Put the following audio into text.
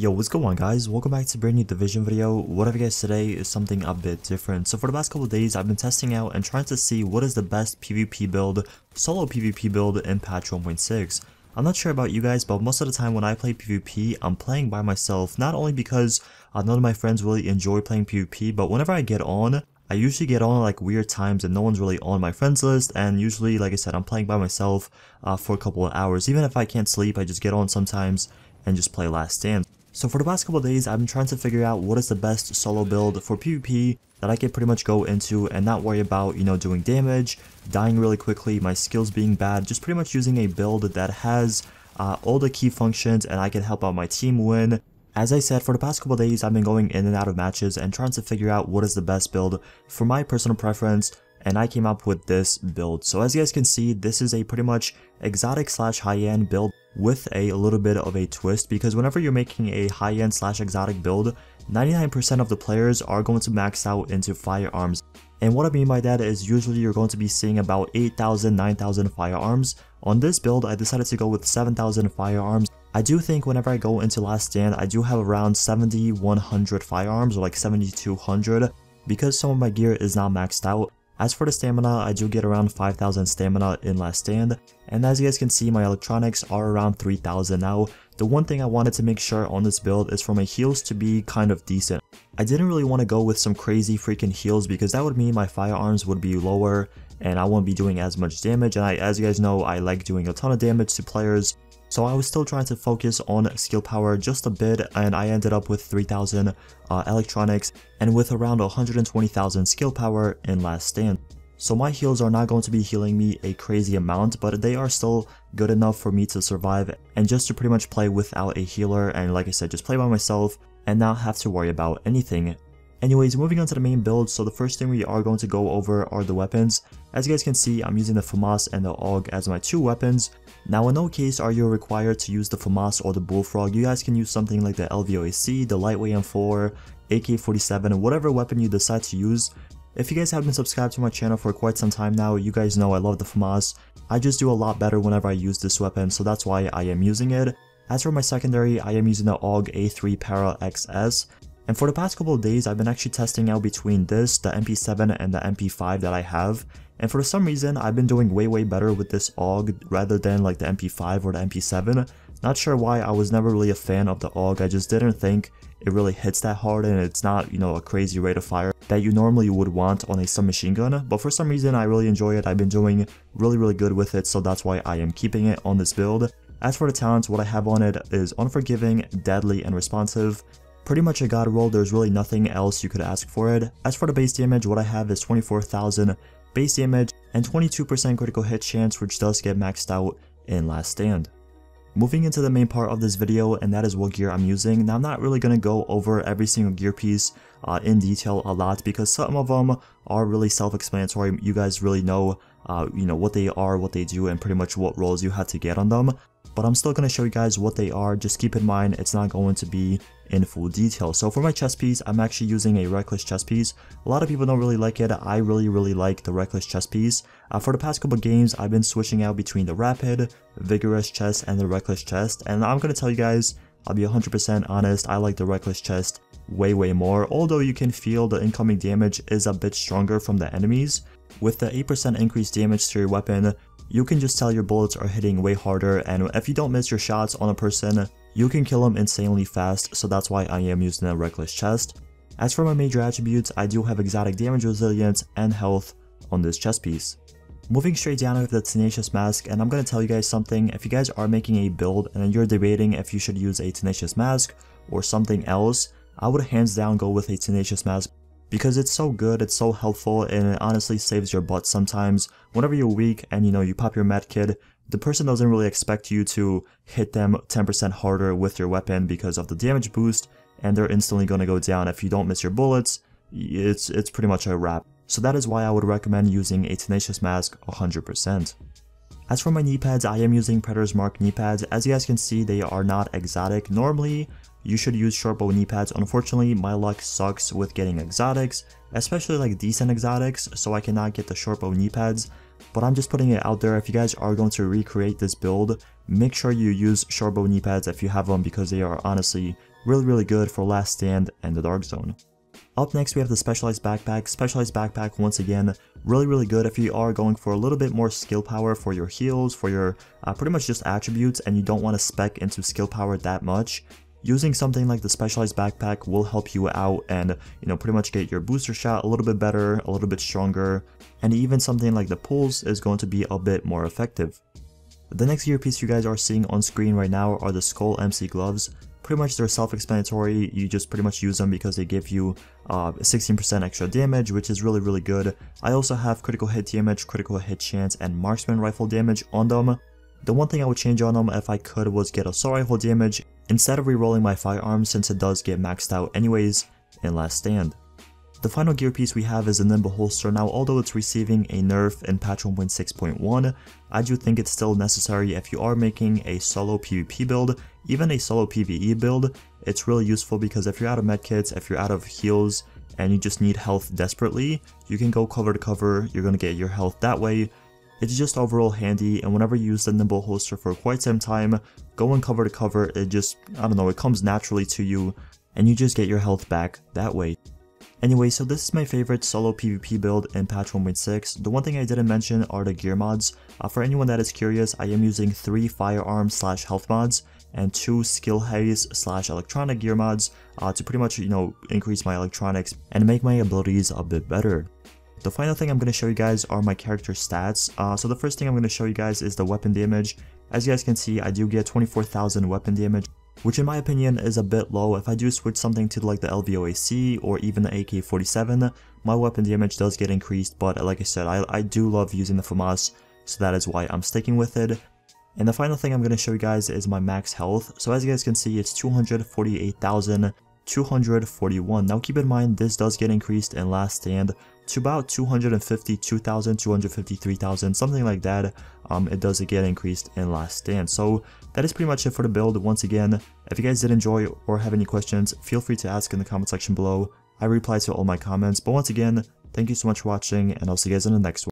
Yo, what's going on guys? Welcome back to a brand new Division video. What I have guys today is something a bit different. So for the past couple of days, I've been testing out and trying to see what is the best PvP build, solo PvP build in patch 1.6. I'm not sure about you guys, but most of the time when I play PvP, I'm playing by myself, not only because none of my friends really enjoy playing PvP, but whenever I get on, I usually get on like weird times and no one's really on my friends list, and usually, like I said, I'm playing by myself for a couple of hours. Even if I can't sleep, I just get on sometimes and just play Last Stand. So for the past couple of days, I've been trying to figure out what is the best solo build for PvP that I can pretty much go into and not worry about, doing damage, dying really quickly, my skills being bad, just pretty much using a build that has all the key functions and I can help out my team win. As I said, for the past couple of days, I've been going in and out of matches and trying to figure out what is the best build for my personal preference, and I came up with this build. So as you guys can see, this is a pretty much exotic slash high-end build with a little bit of a twist, because whenever you're making a high-end slash exotic build, 99% of the players are going to max out into firearms. And what I mean by that is usually you're going to be seeing about 8,000, 9,000 firearms. On this build, I decided to go with 7,000 firearms. I do think whenever I go into Last Stand, I do have around 7,100 firearms, or like 7,200, because some of my gear is not maxed out. As for the stamina, I do get around 5,000 stamina in Last Stand, and as you guys can see, my electronics are around 3,000 now. The one thing I wanted to make sure on this build is for my heals to be kind of decent. I didn't really want to go with some crazy freaking heals because that would mean my firearms would be lower and I won't be doing as much damage, and as you guys know, I like doing a ton of damage to players. So I was still trying to focus on skill power just a bit, and I ended up with 3,000 electronics and with around 120,000 skill power in Last Stand. So my heals are not going to be healing me a crazy amount, but they are still good enough for me to survive and just to pretty much play without a healer, and like I said, just play by myself and not have to worry about anything. Anyways, moving on to the main build, so the first thing we are going to go over are the weapons. As you guys can see, I'm using the FAMAS and the AUG as my two weapons. Now in no case are you required to use the FAMAS or the Bullfrog. You guys can use something like the LVOAC, the Lightweight M4, AK-47, whatever weapon you decide to use. If you guys have been subscribed to my channel for quite some time now, you guys know I love the FAMAS. I just do a lot better whenever I use this weapon, so that's why I am using it. As for my secondary, I am using the AUG A3 Para XS. And for the past couple of days, I've been actually testing out between this, the MP7 and the MP5 that I have. And for some reason, I've been doing way better with this AUG rather than like the MP5 or the MP7. Not sure why, I was never really a fan of the AUG. I just didn't think it really hits that hard, and it's not, a crazy rate of fire that you normally would want on a submachine gun. But for some reason, I really enjoy it. I've been doing really good with it, so that's why I am keeping it on this build. As for the talents, what I have on it is Unforgiving, Deadly, and Responsive. Pretty much a god roll, there's really nothing else you could ask for it. As for the base damage, what I have is 24,000 base damage and 22% critical hit chance, which does get maxed out in Last Stand. Moving into the main part of this video, and that is what gear I'm using. Now I'm not really going to go over every single gear piece in detail a lot, because some of them are really self-explanatory. You guys really know what they are, what they do, and pretty much what rolls you have to get on them. But I'm still going to show you guys what they are. Just keep in mind it's not going to be in full detail. So for my chest piece, I'm actually using a Reckless chest piece. A lot of people don't really like it. I really like the Reckless chest piece. For the past couple games, I've been switching out between the Rapid, Vigorous chest, and the Reckless chest. And I'm going to tell you guys, I'll be 100% honest, I like the Reckless chest way more. Although you can feel the incoming damage is a bit stronger from the enemies. With the 8% increased damage to your weapon, you can just tell your bullets are hitting way harder, and if you don't miss your shots on a person, you can kill them insanely fast, so that's why I am using a Reckless chest. As for my major attributes, I do have exotic damage resilience and health on this chest piece. Moving straight down with the Tenacious Mask, and I'm going to tell you guys something. If you guys are making a build and you're debating if you should use a Tenacious Mask or something else, I would hands down go with a Tenacious Mask, because it's so good, it's so helpful, and it honestly saves your butt sometimes. Whenever you're weak and you pop your med kit, the person doesn't really expect you to hit them 10% harder with your weapon because of the damage boost, and they're instantly going to go down. If you don't miss your bullets, it's pretty much a wrap. So that is why I would recommend using a Tenacious Mask 100%. As for my knee pads, I am using Predator's Mark knee pads. As you guys can see, they are not exotic. Normally, you should use shortbow knee pads. Unfortunately, my luck sucks with getting exotics, especially like decent exotics, so I cannot get the shortbow knee pads. But I'm just putting it out there. If you guys are going to recreate this build, make sure you use shortbow knee pads if you have them, because they are honestly Really good for Last Stand and the Dark Zone. Up next we have the Specialized Backpack. Specialized Backpack, once again, really good if you are going for a little bit more skill power for your heals, for your pretty much just attributes, and you don't want to spec into skill power that much. Using something like the Specialized Backpack will help you out and, you know, pretty much get your booster shot a little bit better, a little bit stronger, and even something like the pulls is going to be a bit more effective. The next gear piece you guys are seeing on screen right now are the Skull MC gloves. Pretty much they're self-explanatory, you just pretty much use them because they give you 16% extra damage, which is really good. I also have critical hit damage, critical hit chance, and marksman rifle damage on them. The one thing I would change on them if I could was get assault rifle damage instead of re-rolling my firearm, since it does get maxed out anyways in Last Stand. The final gear piece we have is the Nimble Holster. Now, although it's receiving a nerf in patch 1.6.1, I do think it's still necessary if you are making a solo PvP build, even a solo PvE build. It's really useful because if you're out of medkits, if you're out of heals, and you just need health desperately, you can go cover to cover, you're going to get your health that way. It's just overall handy, and whenever you use the Nimble Holster for quite some time, going cover to cover, it just, I don't know, it comes naturally to you, and you just get your health back that way. Anyway, so this is my favorite solo PvP build in patch 1.6. The one thing I didn't mention are the gear mods. For anyone that is curious, I am using 3 firearm / health mods and 2 skill haze / electronic gear mods to pretty much, you know, increase my electronics and make my abilities a bit better. The final thing I'm going to show you guys are my character stats. So the first thing I'm going to show you guys is the weapon damage. As you guys can see, I do get 24,000 weapon damage, which in my opinion is a bit low. If I do switch something to like the LVOAC or even the AK-47, my weapon damage does get increased, but like I said, I do love using the FAMAS, so that is why I'm sticking with it. And the final thing I'm going to show you guys is my max health. So as you guys can see, it's 248,241. Now keep in mind, this does get increased in Last Stand to about 252,000, 253,000, something like that. It does get increased in Last Stand. So that is pretty much it for the build. Once again, if you guys did enjoy or have any questions, feel free to ask in the comment section below. I reply to all my comments. But once again, thank you so much for watching, and I'll see you guys in the next one.